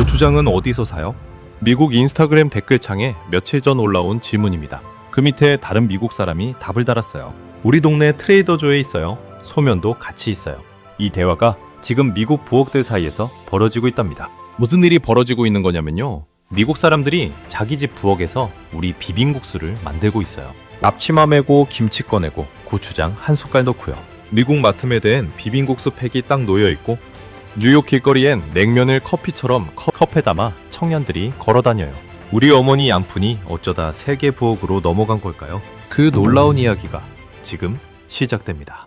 고추장은 어디서 사요? 미국 인스타그램 댓글창에 며칠 전 올라온 질문입니다. 그 밑에 다른 미국 사람이 답을 달았어요. 우리 동네 트레이더조에 있어요. 소면도 같이 있어요. 이 대화가 지금 미국 부엌들 사이에서 벌어지고 있답니다. 무슨 일이 벌어지고 있는 거냐면요. 미국 사람들이 자기 집 부엌에서 우리 비빔국수를 만들고 있어요. 앞치마 메고 김치 꺼내고 고추장 한 숟갈 넣고요. 미국 마트에 된 비빔국수 팩이 딱 놓여 있고 뉴욕 길거리엔 냉면을 커피처럼 컵에 담아 청년들이 걸어다녀요. 우리 어머니 양푼이 어쩌다 세계 부엌으로 넘어간 걸까요? 그 놀라운 이야기가 지금 시작됩니다.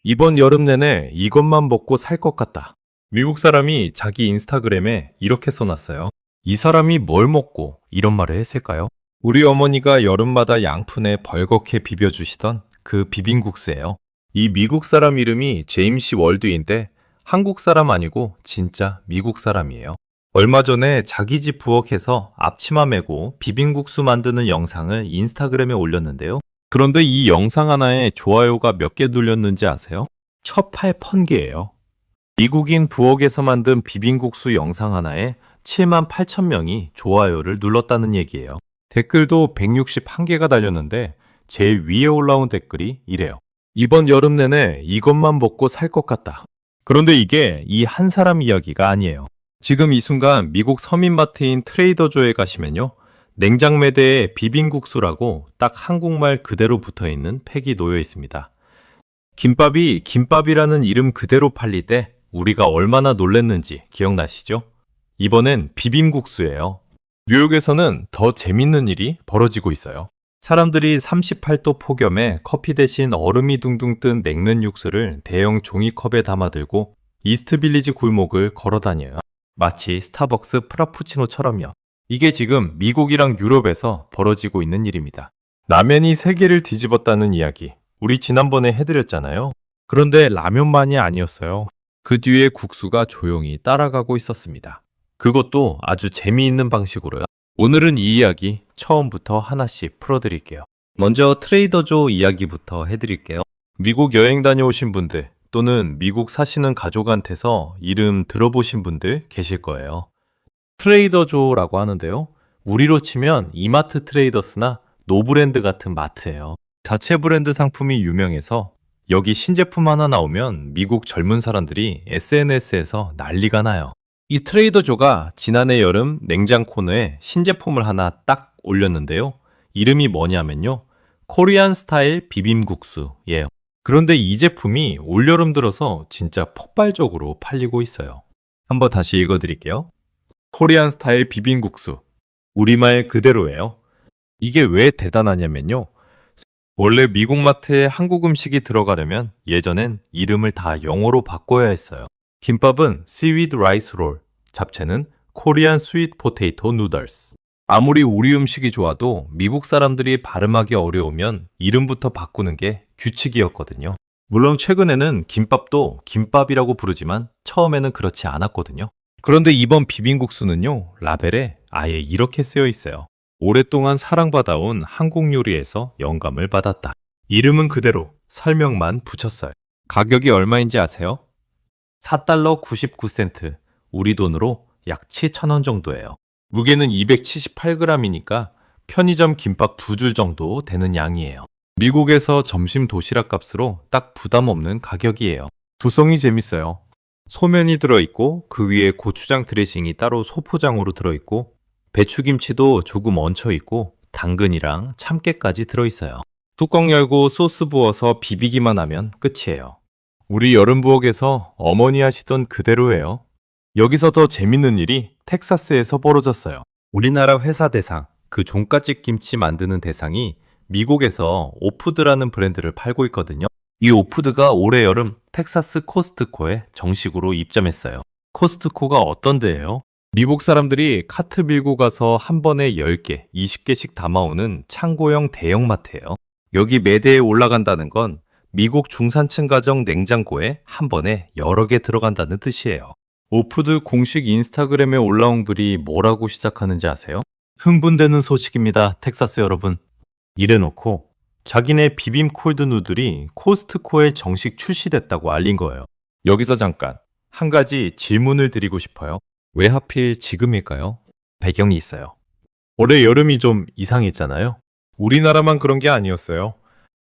이번 여름 내내 이것만 먹고 살 것 같다. 미국 사람이 자기 인스타그램에 이렇게 써놨어요. 이 사람이 뭘 먹고 이런 말을 했을까요? 우리 어머니가 여름마다 양푼에 벌겋게 비벼주시던 그 비빔국수예요. 이 미국 사람 이름이 제임시 월드인데 한국 사람 아니고 진짜 미국 사람이에요. 얼마 전에 자기 집 부엌에서 앞치마 메고 비빔국수 만드는 영상을 인스타그램에 올렸는데요. 그런데 이 영상 하나에 좋아요가 몇 개 눌렸는지 아세요? 1,800개예요. 미국인 부엌에서 만든 비빔국수 영상 하나에 78,000명이 좋아요를 눌렀다는 얘기예요. 댓글도 161개가 달렸는데 제일 위에 올라온 댓글이 이래요. 이번 여름 내내 이것만 먹고 살 것 같다. 그런데 이게 이 한 사람 이야기가 아니에요. 지금 이 순간 미국 서민마트인 트레이더조에 가시면요. 냉장 매대에 비빔국수라고 딱 한국말 그대로 붙어있는 팩이 놓여 있습니다. 김밥이 김밥이라는 이름 그대로 팔릴 때 우리가 얼마나 놀랬는지 기억나시죠? 이번엔 비빔국수예요. 뉴욕에서는 더 재밌는 일이 벌어지고 있어요. 사람들이 38도 폭염에 커피 대신 얼음이 둥둥 뜬 냉면 육수를 대형 종이컵에 담아들고 이스트빌리지 골목을 걸어다녀요. 마치 스타벅스 프라푸치노처럼요. 이게 지금 미국이랑 유럽에서 벌어지고 있는 일입니다. 라면이 세계를 뒤집었다는 이야기 우리 지난번에 해드렸잖아요. 그런데 라면만이 아니었어요. 그 뒤에 국수가 조용히 따라가고 있었습니다. 그것도 아주 재미있는 방식으로요. 오늘은 이 이야기 처음부터 하나씩 풀어드릴게요. 먼저 트레이더조 이야기부터 해드릴게요. 미국 여행 다녀오신 분들 또는 미국 사시는 가족한테서 이름 들어보신 분들 계실 거예요. 트레이더조라고 하는데요. 우리로 치면 이마트 트레이더스나 노브랜드 같은 마트예요. 자체 브랜드 상품이 유명해서 여기 신제품 하나 나오면 미국 젊은 사람들이 SNS에서 난리가 나요. 이 트레이더조가 지난해 여름 냉장 코너에 신제품을 하나 딱 올렸는데요. 이름이 뭐냐면요. 코리안 스타일 비빔국수예요. 그런데 이 제품이 올여름 들어서 진짜 폭발적으로 팔리고 있어요. 한번 다시 읽어드릴게요. 코리안 스타일 비빔국수. 우리말 그대로예요. 이게 왜 대단하냐면요. 원래 미국 마트에 한국 음식이 들어가려면 예전엔 이름을 다 영어로 바꿔야 했어요. 김밥은 seaweed rice roll, 잡채는 Korean sweet potato noodles. 아무리 우리 음식이 좋아도 미국 사람들이 발음하기 어려우면 이름부터 바꾸는 게 규칙이었거든요. 물론 최근에는 김밥도 김밥이라고 부르지만 처음에는 그렇지 않았거든요. 그런데 이번 비빔국수는요, 라벨에 아예 이렇게 쓰여 있어요. 오랫동안 사랑받아온 한국 요리에서 영감을 받았다. 이름은 그대로 설명만 붙였어요. 가격이 얼마인지 아세요? $4 99센트, 우리 돈으로 약 7,000원 정도예요. 무게는 278g이니까 편의점 김밥 2줄 정도 되는 양이에요. 미국에서 점심 도시락 값으로 딱 부담 없는 가격이에요. 구성이 재밌어요. 소면이 들어있고 그 위에 고추장 드레싱이 따로 소포장으로 들어있고 배추김치도 조금 얹혀있고 당근이랑 참깨까지 들어있어요. 뚜껑 열고 소스 부어서 비비기만 하면 끝이에요. 우리 여름 부엌에서 어머니 하시던 그대로예요. 여기서 더 재밌는 일이 텍사스에서 벌어졌어요. 우리나라 회사 대상, 그 종갓집 김치 만드는 대상이 미국에서 오푸드라는 브랜드를 팔고 있거든요. 이 오푸드가 올해 여름 텍사스 코스트코에 정식으로 입점했어요. 코스트코가 어떤 데예요? 미국 사람들이 카트 밀고 가서 한 번에 10개, 20개씩 담아오는 창고형 대형마트예요. 여기 매대에 올라간다는 건 미국 중산층 가정 냉장고에 한 번에 여러 개 들어간다는 뜻이에요. 오푸드 공식 인스타그램에 올라온 글이 뭐라고 시작하는지 아세요? 흥분되는 소식입니다, 텍사스 여러분. 이래놓고 자기네 비빔 콜드 누들이 코스트코에 정식 출시됐다고 알린 거예요. 여기서 잠깐 한 가지 질문을 드리고 싶어요. 왜 하필 지금일까요? 배경이 있어요. 올해 여름이 좀 이상했잖아요. 우리나라만 그런 게 아니었어요.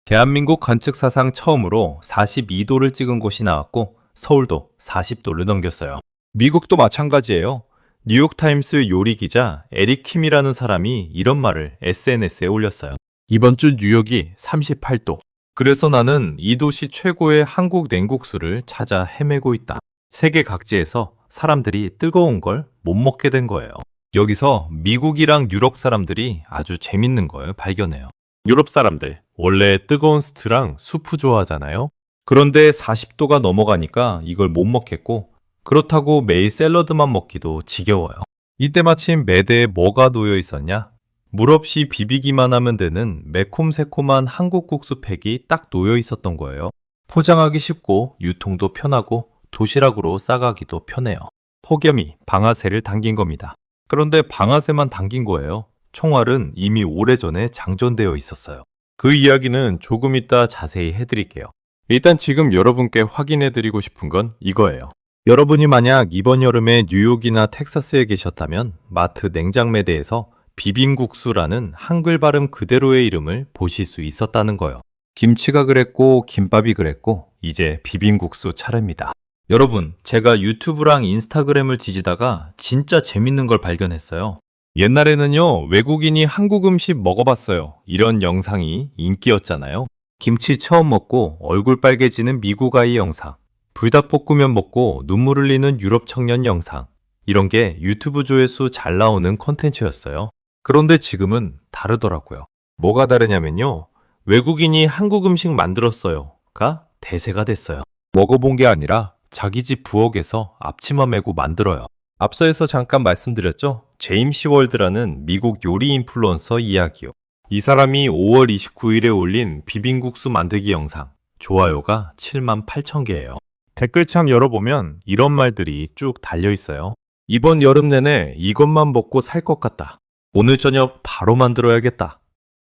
대한민국 관측 사상 처음으로 42도를 찍은 곳이 나왔고 서울도 40도를 넘겼어요. 미국도 마찬가지예요. 뉴욕타임스 요리 기자 에릭 킴이라는 사람이 이런 말을 SNS에 올렸어요. 이번 주 뉴욕이 38도. 그래서 나는 이 도시 최고의 한국 냉국수를 찾아 헤매고 있다. 세계 각지에서 사람들이 뜨거운 걸 못 먹게 된 거예요. 여기서 미국이랑 유럽 사람들이 아주 재밌는 걸 발견해요. 유럽 사람들 원래 뜨거운 스트랑 수프 좋아하잖아요. 그런데 40도가 넘어가니까 이걸 못 먹겠고 그렇다고 매일 샐러드만 먹기도 지겨워요. 이때 마침 매대에 뭐가 놓여 있었냐? 물 없이 비비기만 하면 되는 매콤새콤한 한국 국수 팩이 딱 놓여 있었던 거예요. 포장하기 쉽고 유통도 편하고 도시락으로 싸가기도 편해요. 폭염이 방아쇠를 당긴 겁니다. 그런데 방아쇠만 당긴 거예요. 총알은 이미 오래전에 장전되어 있었어요. 그 이야기는 조금 이따 자세히 해드릴게요. 일단 지금 여러분께 확인해드리고 싶은 건 이거예요. 여러분이 만약 이번 여름에 뉴욕이나 텍사스에 계셨다면 마트 냉장매대에서 비빔국수라는 한글 발음 그대로의 이름을 보실 수 있었다는 거예요. 김치가 그랬고 김밥이 그랬고 이제 비빔국수 차례입니다. 여러분, 제가 유튜브랑 인스타그램을 뒤지다가 진짜 재밌는 걸 발견했어요. 옛날에는요, 외국인이 한국 음식 먹어봤어요. 이런 영상이 인기였잖아요. 김치 처음 먹고 얼굴 빨개지는 미국 아이 영상, 불닭볶음면 먹고 눈물 흘리는 유럽 청년 영상, 이런 게 유튜브 조회수 잘 나오는 콘텐츠였어요. 그런데 지금은 다르더라고요. 뭐가 다르냐면요, 외국인이 한국 음식 만들었어요가 대세가 됐어요. 먹어본 게 아니라 자기 집 부엌에서 앞치마 메고 만들어요. 앞서에서 잠깐 말씀드렸죠? 제임시 월드라는 미국 요리 인플루언서 이야기요. 이 사람이 5월 29일에 올린 비빔국수 만들기 영상, 좋아요가 7만 8천 개예요. 댓글창 열어보면 이런 말들이 쭉 달려 있어요. 이번 여름 내내 이것만 먹고 살 것 같다. 오늘 저녁 바로 만들어야겠다.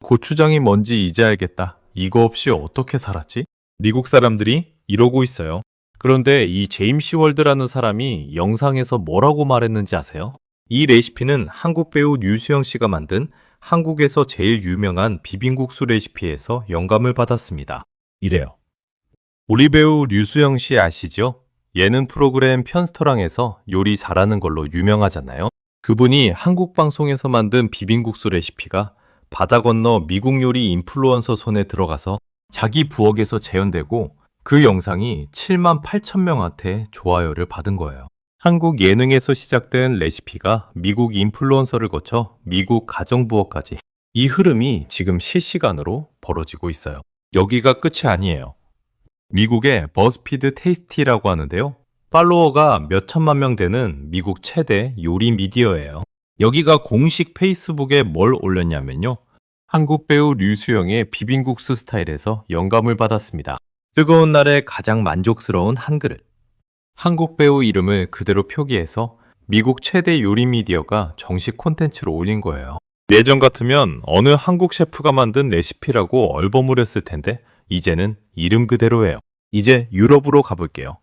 고추장이 뭔지 이제 알겠다. 이거 없이 어떻게 살았지? 미국 사람들이 이러고 있어요. 그런데 이 제임시 월드라는 사람이 영상에서 뭐라고 말했는지 아세요? 이 레시피는 한국 배우 류수영 씨가 만든 한국에서 제일 유명한 비빔국수 레시피에서 영감을 받았습니다. 이래요. 우리 배우 류수영 씨 아시죠? 예능 프로그램 편스토랑에서 요리 잘하는 걸로 유명하잖아요. 그분이 한국 방송에서 만든 비빔국수 레시피가 바다 건너 미국 요리 인플루언서 손에 들어가서 자기 부엌에서 재현되고 그 영상이 7만 8천 명한테 좋아요를 받은 거예요. 한국 예능에서 시작된 레시피가 미국 인플루언서를 거쳐 미국 가정부엌까지, 이 흐름이 지금 실시간으로 벌어지고 있어요. 여기가 끝이 아니에요. 미국의 버즈피드 테이스티라고 하는데요. 팔로워가 몇 천만 명 되는 미국 최대 요리 미디어예요. 여기가 공식 페이스북에 뭘 올렸냐면요, 한국 배우 류수영의 비빔국수 스타일에서 영감을 받았습니다. 뜨거운 날에 가장 만족스러운 한 그릇. 한국 배우 이름을 그대로 표기해서 미국 최대 요리 미디어가 정식 콘텐츠로 올린 거예요. 예전 같으면 어느 한국 셰프가 만든 레시피라고 얼버무렸을 텐데 이제는 이름 그대로예요. 이제 유럽으로 가볼게요.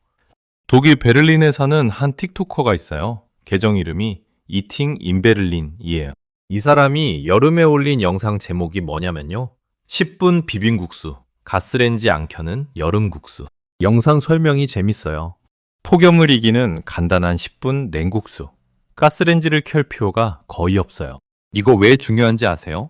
독일 베를린에 사는 한 틱토커가 있어요. 계정 이름이 이팅 인 베를린이에요. 이 사람이 여름에 올린 영상 제목이 뭐냐면요, 10분 비빔국수, 가스렌지 안 켜는 여름국수. 영상 설명이 재밌어요. 폭염을 이기는 간단한 10분 냉국수. 가스렌지를 켤 필요가 거의 없어요. 이거 왜 중요한지 아세요?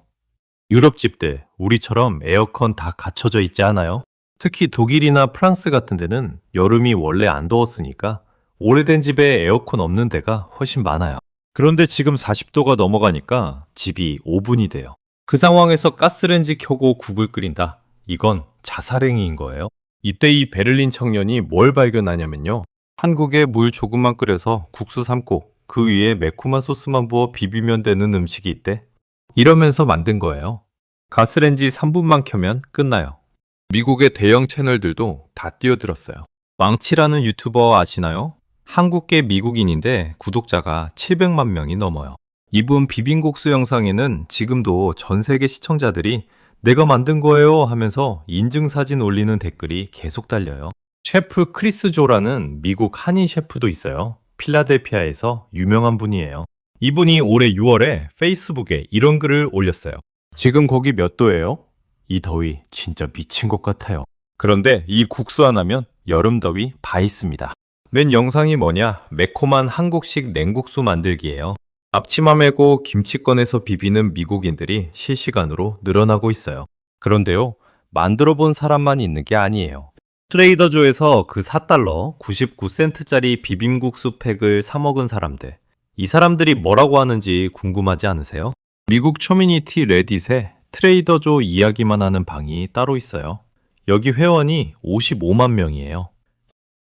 유럽 집들, 우리처럼 에어컨 다 갖춰져 있지 않아요? 특히 독일이나 프랑스 같은 데는 여름이 원래 안 더웠으니까 오래된 집에 에어컨 없는 데가 훨씬 많아요. 그런데 지금 40도가 넘어가니까 집이 오븐이 돼요. 그 상황에서 가스렌지 켜고 국을 끓인다. 이건 자살행위인 거예요. 이때 이 베를린 청년이 뭘 발견하냐면요, 한국에 물 조금만 끓여서 국수 삶고 그 위에 매콤한 소스만 부어 비비면 되는 음식이 있대. 이러면서 만든 거예요. 가스렌지 3분만 켜면 끝나요. 미국의 대형 채널들도 다 뛰어들었어요. 망치라는 유튜버 아시나요? 한국계 미국인인데 구독자가 700만 명이 넘어요. 이분 비빔국수 영상에는 지금도 전 세계 시청자들이 내가 만든 거예요 하면서 인증사진 올리는 댓글이 계속 달려요. 셰프 크리스 조라는 미국 한인 셰프도 있어요. 필라델피아에서 유명한 분이에요. 이분이 올해 6월에 페이스북에 이런 글을 올렸어요. 지금 거기 몇 도예요? 이 더위 진짜 미친 것 같아요. 그런데 이 국수 하나면 여름 더위 다 있습니다. 맨 영상이 뭐냐? 매콤한 한국식 냉국수 만들기예요. 앞치마 메고 김치 꺼내서 비비는 미국인들이 실시간으로 늘어나고 있어요. 그런데요, 만들어 본 사람만 있는 게 아니에요. 트레이더조에서 그 4달러 99센트짜리 비빔국수 팩을 사 먹은 사람들. 이 사람들이 뭐라고 하는지 궁금하지 않으세요? 미국 커뮤니티 레딧에 트레이더조 이야기만 하는 방이 따로 있어요. 여기 회원이 55만 명이에요.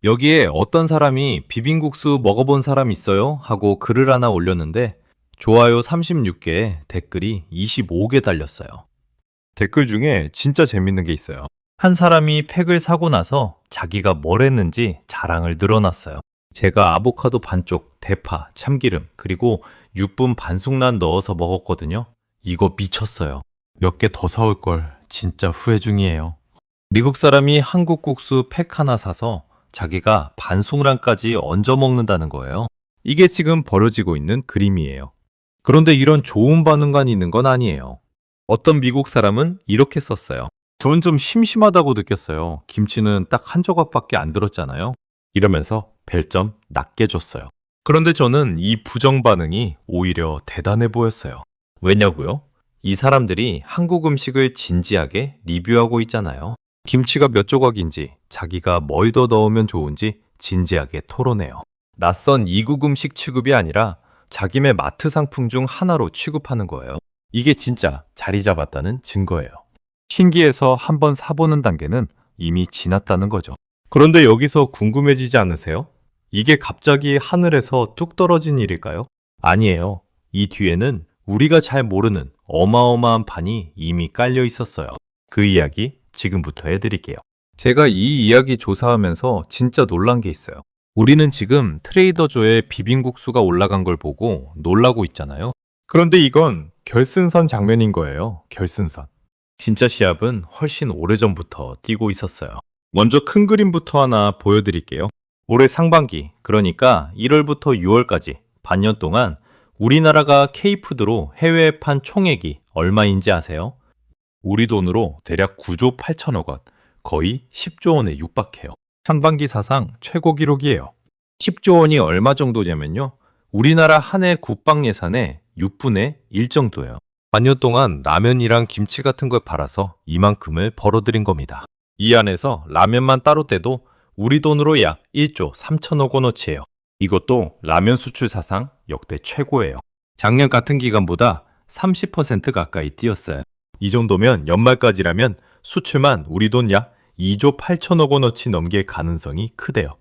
여기에 어떤 사람이 비빔국수 먹어본 사람 있어요? 하고 글을 하나 올렸는데 좋아요 36개에 댓글이 25개 달렸어요. 댓글 중에 진짜 재밌는 게 있어요. 한 사람이 팩을 사고 나서 자기가 뭘 했는지 자랑을 늘어놨어요. 제가 아보카도 반쪽, 대파, 참기름, 그리고 6분 반숙란 넣어서 먹었거든요. 이거 미쳤어요. 몇 개 더 사올 걸 진짜 후회 중이에요. 미국 사람이 한국 국수 팩 하나 사서 자기가 반숙란까지 얹어 먹는다는 거예요. 이게 지금 벌어지고 있는 그림이에요. 그런데 이런 좋은 반응만 있는 건 아니에요. 어떤 미국 사람은 이렇게 썼어요. 전 좀 심심하다고 느꼈어요. 김치는 딱 한 조각밖에 안 들었잖아요. 이러면서 별점 낮게 줬어요. 그런데 저는 이 부정 반응이 오히려 대단해 보였어요. 왜냐고요? 이 사람들이 한국 음식을 진지하게 리뷰하고 있잖아요. 김치가 몇 조각인지, 자기가 뭘 더 넣으면 좋은지 진지하게 토론해요. 낯선 이국 음식 취급이 아니라 자기네 마트 상품 중 하나로 취급하는 거예요. 이게 진짜 자리 잡았다는 증거예요. 신기해서 한번 사보는 단계는 이미 지났다는 거죠. 그런데 여기서 궁금해지지 않으세요? 이게 갑자기 하늘에서 뚝 떨어진 일일까요? 아니에요. 이 뒤에는 우리가 잘 모르는 어마어마한 판이 이미 깔려 있었어요. 그 이야기 지금부터 해드릴게요. 제가 이 이야기 조사하면서 진짜 놀란 게 있어요. 우리는 지금 트레이더조에 비빔국수가 올라간 걸 보고 놀라고 있잖아요. 그런데 이건 결승선 장면인 거예요. 결승선. 진짜 시합은 훨씬 오래전부터 뛰고 있었어요. 먼저 큰 그림부터 하나 보여드릴게요. 올해 상반기, 그러니까 1월부터 6월까지 반년 동안 우리나라가 K푸드로 해외에 판 총액이 얼마인지 아세요? 우리 돈으로 대략 9조 8천억 원, 거의 10조 원에 육박해요. 상반기 사상 최고 기록이에요. 10조 원이 얼마 정도냐면요. 우리나라 한 해 국방 예산의 6분의 1 정도예요. 반년 동안 라면이랑 김치 같은 걸 팔아서 이만큼을 벌어들인 겁니다. 이 안에서 라면만 따로 떼도 우리 돈으로 약 1조 3천억 원어치예요. 이것도 라면 수출 사상 역대 최고예요. 작년 같은 기간보다 30% 가까이 뛰었어요. 이 정도면 연말까지라면 수출만 우리 돈 약 2조 8천억 원어치 넘길 가능성이 크대요.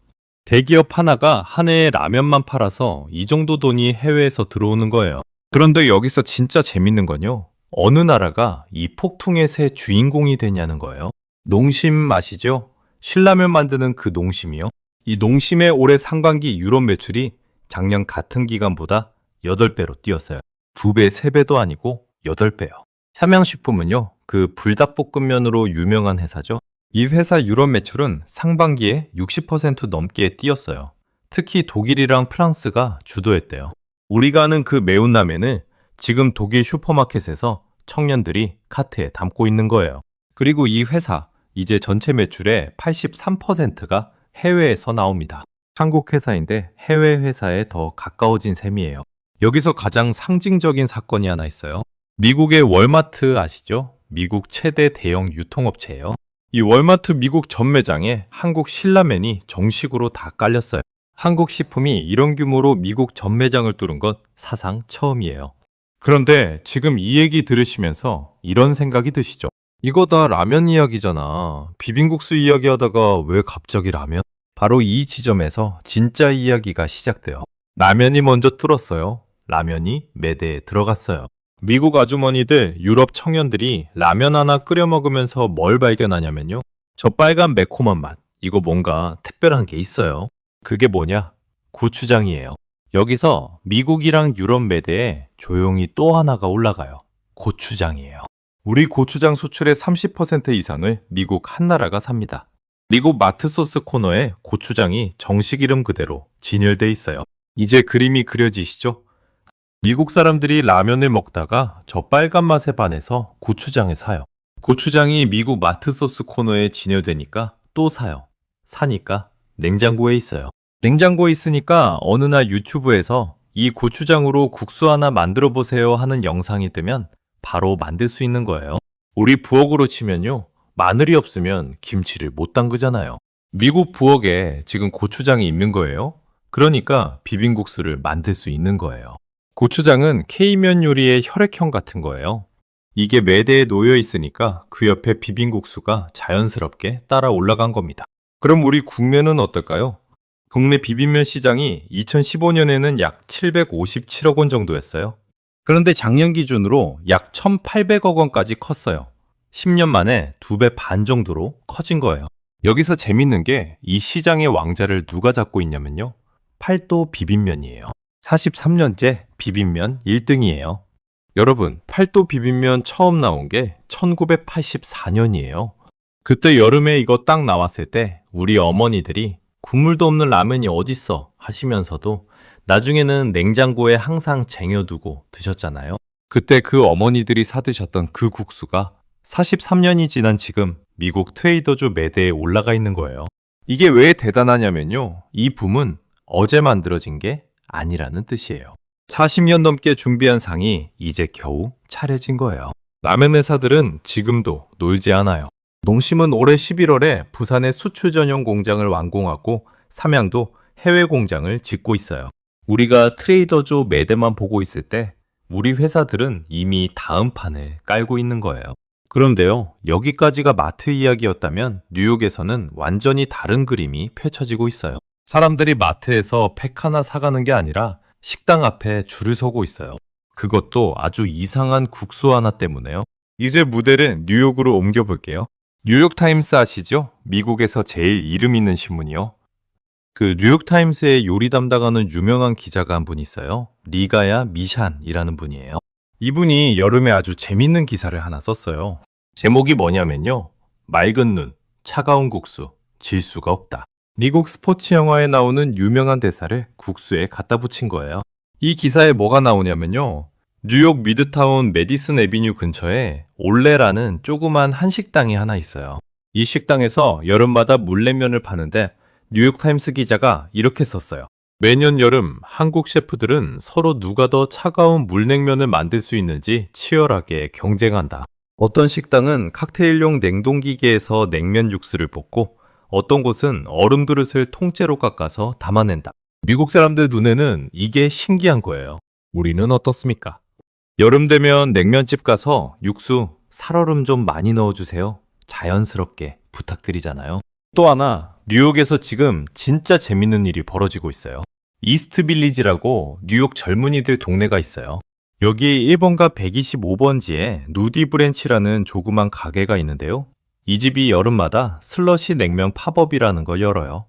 대기업 하나가 한 해에 라면만 팔아서 이 정도 돈이 해외에서 들어오는 거예요. 그런데 여기서 진짜 재밌는 건요. 어느 나라가 이 폭풍의 새 주인공이 되냐는 거예요. 농심 아시죠? 신라면 만드는 그 농심이요. 이 농심의 올해 상반기 유럽 매출이 작년 같은 기간보다 8배로 뛰었어요. 2배, 3배도 아니고 8배요. 삼양식품은요, 그 불닭볶음면으로 유명한 회사죠. 이 회사 유럽 매출은 상반기에 60% 넘게 뛰었어요. 특히 독일이랑 프랑스가 주도했대요. 우리가 아는 그 매운 라면을 지금 독일 슈퍼마켓에서 청년들이 카트에 담고 있는 거예요. 그리고 이 회사, 이제 전체 매출의 83%가 해외에서 나옵니다. 한국 회사인데 해외 회사에 더 가까워진 셈이에요. 여기서 가장 상징적인 사건이 하나 있어요. 미국의 월마트 아시죠? 미국 최대 대형 유통업체예요. 이 월마트 미국 전 매장에 한국 신라면이 정식으로 다 깔렸어요. 한국 식품이 이런 규모로 미국 전 매장을 뚫은 건 사상 처음이에요. 그런데 지금 이 얘기 들으시면서 이런 생각이 드시죠? 이거 다 라면 이야기잖아. 비빔국수 이야기하다가 왜 갑자기 라면? 바로 이 지점에서 진짜 이야기가 시작돼요. 라면이 먼저 뚫었어요. 라면이 매대에 들어갔어요. 미국 아주머니들, 유럽 청년들이 라면 하나 끓여 먹으면서 뭘 발견하냐면요. 저 빨간 매콤한 맛. 이거 뭔가 특별한 게 있어요. 그게 뭐냐? 고추장이에요. 여기서 미국이랑 유럽 매대에 조용히 또 하나가 올라가요. 고추장이에요. 우리 고추장 수출의 30% 이상을 미국 한 나라가 삽니다. 미국 마트 소스 코너에 고추장이 정식 이름 그대로 진열돼 있어요. 이제 그림이 그려지시죠? 미국 사람들이 라면을 먹다가 저 빨간 맛에 반해서 고추장을 사요. 고추장이 미국 마트 소스 코너에 진열되니까 또 사요. 사니까 냉장고에 있어요. 냉장고에 있으니까 어느 날 유튜브에서 이 고추장으로 국수 하나 만들어 보세요 하는 영상이 뜨면 바로 만들 수 있는 거예요. 우리 부엌으로 치면요. 마늘이 없으면 김치를 못 담그잖아요. 미국 부엌에 지금 고추장이 있는 거예요. 그러니까 비빔국수를 만들 수 있는 거예요. 고추장은 K면 요리의 혈액형 같은 거예요. 이게 매대에 놓여 있으니까 그 옆에 비빔국수가 자연스럽게 따라 올라간 겁니다. 그럼 우리 국면은 어떨까요? 국내 비빔면 시장이 2015년에는 약 757억 원 정도였어요. 그런데 작년 기준으로 약 1,800억 원까지 컸어요. 10년 만에 2배 반 정도로 커진 거예요. 여기서 재밌는 게 이 시장의 왕자를 누가 잡고 있냐면요. 팔도 비빔면이에요. 43년째 비빔면 1등이에요. 여러분, 팔도 비빔면 처음 나온 게 1984년이에요. 그때 여름에 이거 딱 나왔을 때 우리 어머니들이 국물도 없는 라면이 어딨어 하시면서도 나중에는 냉장고에 항상 쟁여두고 드셨잖아요. 그때 그 어머니들이 사드셨던 그 국수가 43년이 지난 지금 미국 트레이더조 매대에 올라가 있는 거예요. 이게 왜 대단하냐면요. 이 붐은 어제 만들어진 게 아니라는 뜻이에요. 40년 넘게 준비한 상이 이제 겨우 차려진 거예요. 라면 회사들은 지금도 놀지 않아요. 농심은 올해 11월에 부산의 수출 전용 공장을 완공하고 삼양도 해외 공장을 짓고 있어요. 우리가 트레이더조 매대만 보고 있을 때 우리 회사들은 이미 다음 판을 깔고 있는 거예요. 그런데요, 여기까지가 마트 이야기였다면 뉴욕에서는 완전히 다른 그림이 펼쳐지고 있어요. 사람들이 마트에서 팩 하나 사가는 게 아니라 식당 앞에 줄을 서고 있어요. 그것도 아주 이상한 국수 하나 때문에요. 이제 무대를 뉴욕으로 옮겨볼게요. 뉴욕타임스 아시죠? 미국에서 제일 이름 있는 신문이요. 그 뉴욕타임스의 요리 담당하는 유명한 기자가 한 분 있어요. 리가야 미샨이라는 분이에요. 이분이 여름에 아주 재밌는 기사를 하나 썼어요. 제목이 뭐냐면요. 맑은 눈, 차가운 국수, 질 수가 없다. 미국 스포츠 영화에 나오는 유명한 대사를 국수에 갖다 붙인 거예요. 이 기사에 뭐가 나오냐면요. 뉴욕 미드타운 메디슨 애비뉴 근처에 올레라는 조그만 한식당이 하나 있어요. 이 식당에서 여름마다 물냉면을 파는데 뉴욕타임스 기자가 이렇게 썼어요. 매년 여름 한국 셰프들은 서로 누가 더 차가운 물냉면을 만들 수 있는지 치열하게 경쟁한다. 어떤 식당은 칵테일용 냉동기계에서 냉면 육수를 볶고 어떤 곳은 얼음 그릇을 통째로 깎아서 담아낸다. 미국 사람들 눈에는 이게 신기한 거예요. 우리는 어떻습니까? 여름 되면 냉면집 가서 육수 살얼음 좀 많이 넣어주세요. 자연스럽게 부탁드리잖아요. 또 하나, 뉴욕에서 지금 진짜 재밌는 일이 벌어지고 있어요. 이스트 빌리지라고 뉴욕 젊은이들 동네가 있어요. 여기 1번가 125번지에 누디 브랜치라는 조그만 가게가 있는데요. 이 집이 여름마다 슬러시 냉면 팝업이라는 걸 열어요.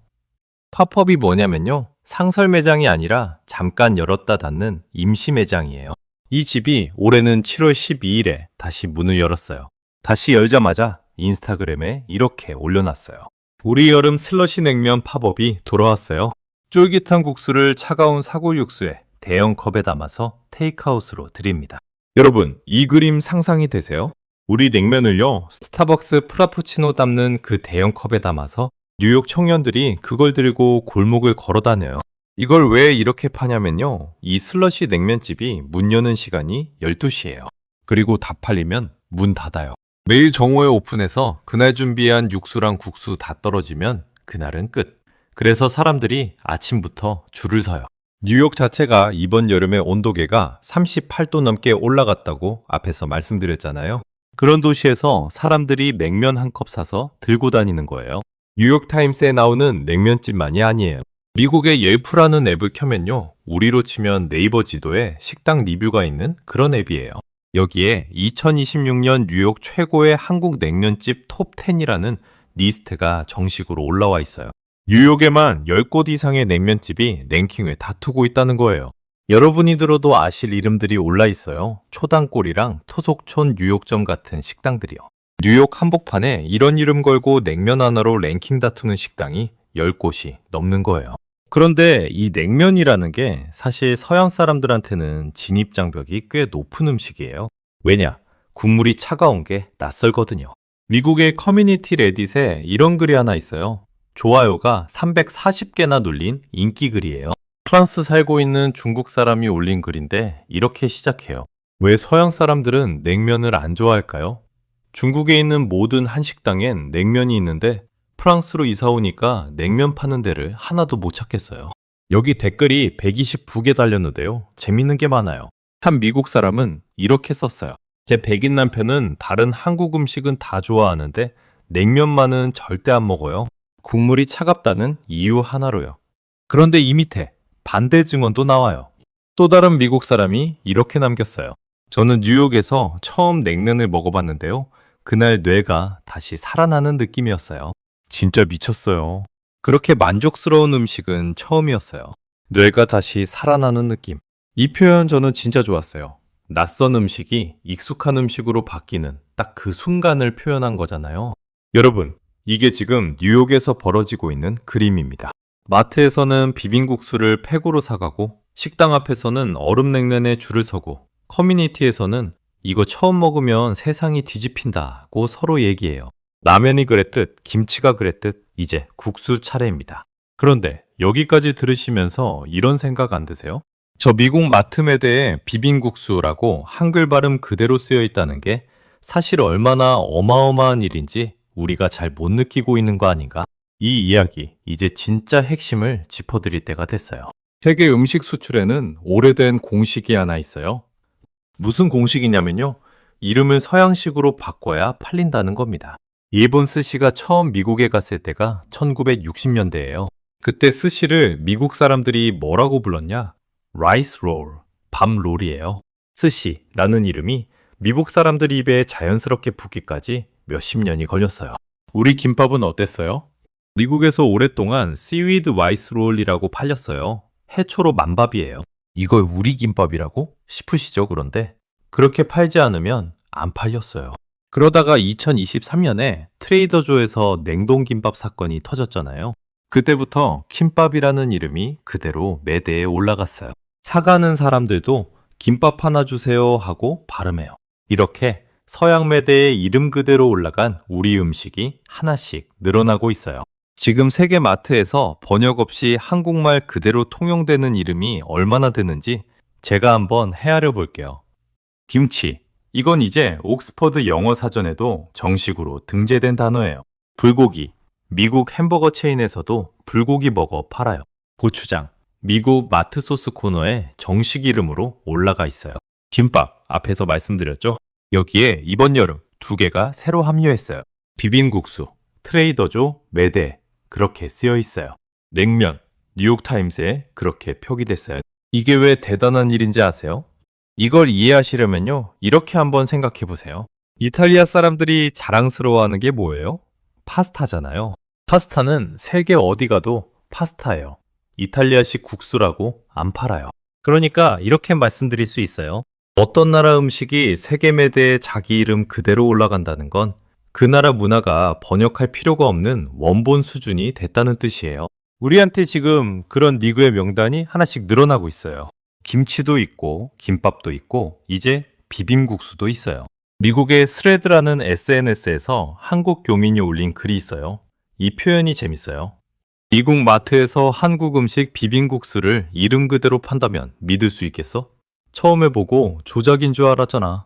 팝업이 뭐냐면요. 상설 매장이 아니라 잠깐 열었다 닫는 임시 매장이에요. 이 집이 올해는 7월 12일에 다시 문을 열었어요. 다시 열자마자 인스타그램에 이렇게 올려놨어요. 우리 여름 슬러시 냉면 팝업이 돌아왔어요. 쫄깃한 국수를 차가운 사골 육수에 대형 컵에 담아서 테이크아웃으로 드립니다. 여러분, 이 그림 상상이 되세요? 우리 냉면을요, 스타벅스 프라푸치노 담는 그 대형 컵에 담아서 뉴욕 청년들이 그걸 들고 골목을 걸어 다녀요. 이걸 왜 이렇게 파냐면요. 이 슬러시 냉면집이 문 여는 시간이 12시예요. 그리고 다 팔리면 문 닫아요. 매일 정오에 오픈해서 그날 준비한 육수랑 국수 다 떨어지면 그날은 끝. 그래서 사람들이 아침부터 줄을 서요. 뉴욕 자체가 이번 여름에 온도계가 38도 넘게 올라갔다고 앞에서 말씀드렸잖아요. 그런 도시에서 사람들이 냉면 한 컵 사서 들고 다니는 거예요. 뉴욕타임스에 나오는 냉면집만이 아니에요. 미국의 옐프라는 앱을 켜면요. 우리로 치면 네이버 지도에 식당 리뷰가 있는 그런 앱이에요. 여기에 2026년 뉴욕 최고의 한국 냉면집 톱10이라는 리스트가 정식으로 올라와 있어요. 뉴욕에만 10곳 이상의 냉면집이 랭킹을 다투고 있다는 거예요. 여러분이 들어도 아실 이름들이 올라 있어요. 초당골이랑 토속촌 뉴욕점 같은 식당들이요. 뉴욕 한복판에 이런 이름 걸고 냉면 하나로 랭킹 다투는 식당이 10곳이 넘는 거예요. 그런데 이 냉면이라는 게 사실 서양 사람들한테는 진입장벽이 꽤 높은 음식이에요. 왜냐? 국물이 차가운 게 낯설거든요. 미국의 커뮤니티 레딧에 이런 글이 하나 있어요. 좋아요가 340개나 눌린 인기 글이에요. 프랑스 살고 있는 중국 사람이 올린 글인데 이렇게 시작해요. 왜 서양 사람들은 냉면을 안 좋아할까요? 중국에 있는 모든 한식당엔 냉면이 있는데 프랑스로 이사 오니까 냉면 파는 데를 하나도 못 찾겠어요. 여기 댓글이 129개 달렸는데요. 재밌는 게 많아요. 한 미국 사람은 이렇게 썼어요. 제 백인 남편은 다른 한국 음식은 다 좋아하는데 냉면만은 절대 안 먹어요. 국물이 차갑다는 이유 하나로요. 그런데 이 밑에 반대 증언도 나와요. 또 다른 미국 사람이 이렇게 남겼어요. 저는 뉴욕에서 처음 냉면을 먹어봤는데요. 그날 뇌가 다시 살아나는 느낌이었어요. 진짜 미쳤어요. 그렇게 만족스러운 음식은 처음이었어요. 뇌가 다시 살아나는 느낌. 이 표현 저는 진짜 좋았어요. 낯선 음식이 익숙한 음식으로 바뀌는 딱 그 순간을 표현한 거잖아요. 여러분, 이게 지금 뉴욕에서 벌어지고 있는 그림입니다. 마트에서는 비빔국수를 팩으로 사가고 식당 앞에서는 얼음냉면에 줄을 서고 커뮤니티에서는 이거 처음 먹으면 세상이 뒤집힌다고 서로 얘기해요. 라면이 그랬듯 김치가 그랬듯 이제 국수 차례입니다. 그런데 여기까지 들으시면서 이런 생각 안 드세요? 저 미국 마트매대에 비빔국수라고 한글 발음 그대로 쓰여 있다는 게 사실 얼마나 어마어마한 일인지 우리가 잘 못 느끼고 있는 거 아닌가? 이 이야기 이제 진짜 핵심을 짚어드릴 때가 됐어요. 세계 음식 수출에는 오래된 공식이 하나 있어요. 무슨 공식이냐면요. 이름을 서양식으로 바꿔야 팔린다는 겁니다. 일본 스시가 처음 미국에 갔을 때가 1960년대예요. 그때 스시를 미국 사람들이 뭐라고 불렀냐? 라이스 롤, 밥 롤이에요. 스시라는 이름이 미국 사람들 입에 자연스럽게 붙기까지 몇십 년이 걸렸어요. 우리 김밥은 어땠어요? 미국에서 오랫동안 시위드 와이스 롤이라고 팔렸어요. 해초로 만밥이에요. 이걸 우리 김밥이라고? 싶으시죠, 그런데? 그렇게 팔지 않으면 안 팔렸어요. 그러다가 2023년에 트레이더조에서 냉동김밥 사건이 터졌잖아요. 그때부터 김밥이라는 이름이 그대로 매대에 올라갔어요. 사가는 사람들도 김밥 하나 주세요 하고 발음해요. 이렇게 서양 매대에 이름 그대로 올라간 우리 음식이 하나씩 늘어나고 있어요. 지금 세계 마트에서 번역 없이 한국말 그대로 통용되는 이름이 얼마나 되는지 제가 한번 헤아려 볼게요. 김치. 이건 이제 옥스퍼드 영어 사전에도 정식으로 등재된 단어예요. 불고기. 미국 햄버거 체인에서도 불고기 버거 팔아요. 고추장. 미국 마트 소스 코너에 정식 이름으로 올라가 있어요. 김밥. 앞에서 말씀드렸죠? 여기에 이번 여름 2개가 새로 합류했어요. 비빔국수. 트레이더조, 매대. 그렇게 쓰여 있어요. 냉면. 뉴욕타임스에 그렇게 표기됐어요. 이게 왜 대단한 일인지 아세요? 이걸 이해하시려면요, 이렇게 한번 생각해 보세요. 이탈리아 사람들이 자랑스러워하는 게 뭐예요? 파스타잖아요. 파스타는 세계 어디 가도 파스타예요. 이탈리아식 국수라고 안 팔아요. 그러니까 이렇게 말씀드릴 수 있어요. 어떤 나라 음식이 세계 매대에 자기 이름 그대로 올라간다는 건 그 나라 문화가 번역할 필요가 없는 원본 수준이 됐다는 뜻이에요. 우리한테 지금 그런 리그의 명단이 하나씩 늘어나고 있어요. 김치도 있고 김밥도 있고 이제 비빔국수도 있어요. 미국의 스레드라는 SNS에서 한국 교민이 올린 글이 있어요. 이 표현이 재밌어요. 미국 마트에서 한국 음식 비빔국수를 이름 그대로 판다면 믿을 수 있겠어? 처음에 보고 조작인 줄 알았잖아.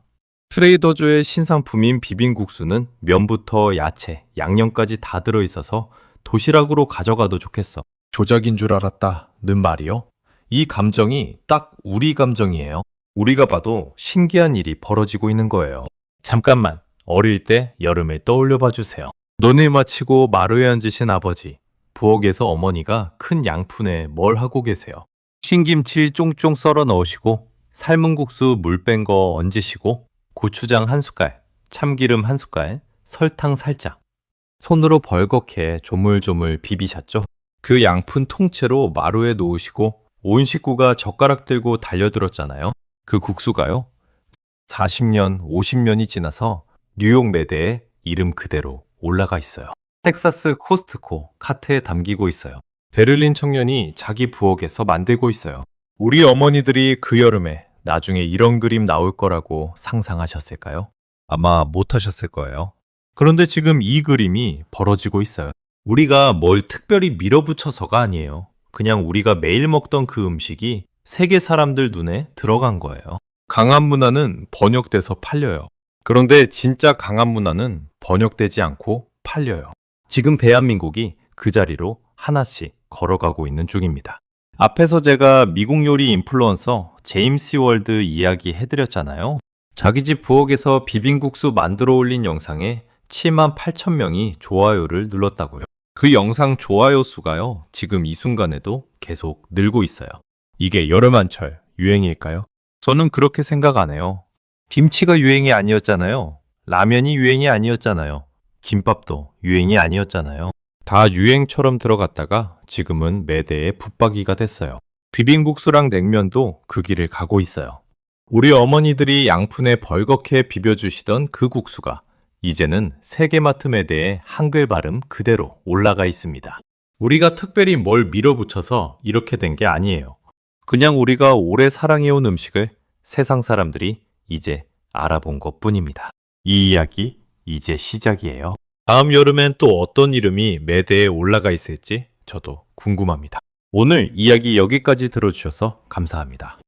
트레이더조의 신상품인 비빔국수는 면부터 야채, 양념까지 다 들어있어서 도시락으로 가져가도 좋겠어. 조작인 줄 알았다는 말이요. 이 감정이 딱 우리 감정이에요. 우리가 봐도 신기한 일이 벌어지고 있는 거예요. 잠깐만, 어릴 때 여름을 떠올려 봐주세요. 논을 마치고 마루에 앉으신 아버지, 부엌에서 어머니가 큰 양푼에 뭘 하고 계세요. 신김치 쫑쫑 썰어 넣으시고 삶은 국수 물 뺀 거 얹으시고 고추장 한 숟갈, 참기름 한 숟갈, 설탕 살짝. 손으로 벌겋게 조물조물 비비셨죠? 그 양푼 통째로 마루에 놓으시고 온 식구가 젓가락 들고 달려들었잖아요. 그 국수가요. 40년, 50년이 지나서 뉴욕 매대에 이름 그대로 올라가 있어요. 텍사스 코스트코 카트에 담기고 있어요. 베를린 청년이 자기 부엌에서 만들고 있어요. 우리 어머니들이 그 여름에 나중에 이런 그림 나올 거라고 상상하셨을까요? 아마 못하셨을 거예요. 그런데 지금 이 그림이 벌어지고 있어요. 우리가 뭘 특별히 밀어붙여서가 아니에요. 그냥 우리가 매일 먹던 그 음식이 세계 사람들 눈에 들어간 거예요. 강한 문화는 번역돼서 팔려요. 그런데 진짜 강한 문화는 번역되지 않고 팔려요. 지금 대한민국이 그 자리로 하나씩 걸어가고 있는 중입니다. 앞에서 제가 미국 요리 인플루언서 제임스 월드 이야기 해드렸잖아요. 자기 집 부엌에서 비빔국수 만들어 올린 영상에 7만 8천 명이 좋아요를 눌렀다고요. 그 영상 좋아요 수가요, 지금 이 순간에도 계속 늘고 있어요. 이게 여름한철 유행일까요? 저는 그렇게 생각 안 해요. 김치가 유행이 아니었잖아요. 라면이 유행이 아니었잖아요. 김밥도 유행이 아니었잖아요. 다 유행처럼 들어갔다가 지금은 매대의 붙박이가 됐어요. 비빔국수랑 냉면도 그 길을 가고 있어요. 우리 어머니들이 양푼에 벌겋게 비벼주시던 그 국수가 이제는 세계마트 매대에 한글 발음 그대로 올라가 있습니다. 우리가 특별히 뭘 밀어붙여서 이렇게 된 게 아니에요. 그냥 우리가 오래 사랑해온 음식을 세상 사람들이 이제 알아본 것 뿐입니다. 이 이야기 이제 시작이에요. 다음 여름엔 또 어떤 이름이 매대에 올라가 있을지 저도 궁금합니다. 오늘 이야기 여기까지 들어주셔서 감사합니다.